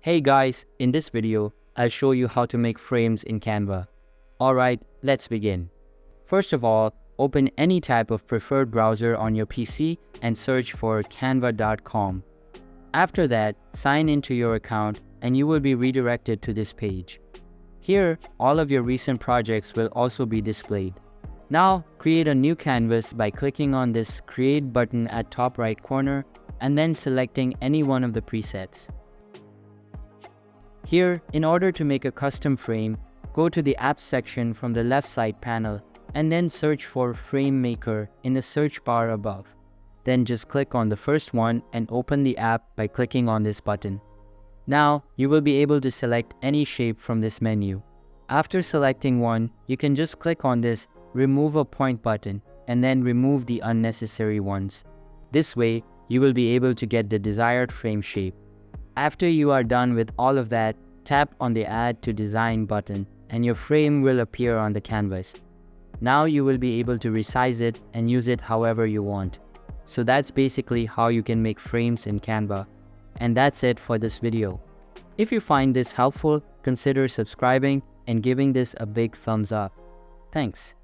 Hey guys, in this video, I'll show you how to make frames in Canva. Alright, let's begin. First of all, open any type of preferred browser on your PC and search for canva.com. After that, sign into your account and you will be redirected to this page. Here, all of your recent projects will also be displayed. Now, create a new canvas by clicking on this Create button at top right corner and then selecting any one of the presets. Here, in order to make a custom frame, go to the Apps section from the left side panel and then search for Frame Maker in the search bar above. Then just click on the first one and open the app by clicking on this button. Now, you will be able to select any shape from this menu. After selecting one, you can just click on this Remove a Point button and then remove the unnecessary ones. This way, you will be able to get the desired frame shape. After you are done with all of that, tap on the Add to Design button and your frame will appear on the canvas. Now you will be able to resize it and use it however you want. So that's basically how you can make frames in Canva. And that's it for this video. If you find this helpful, consider subscribing and giving this a big thumbs up. Thanks.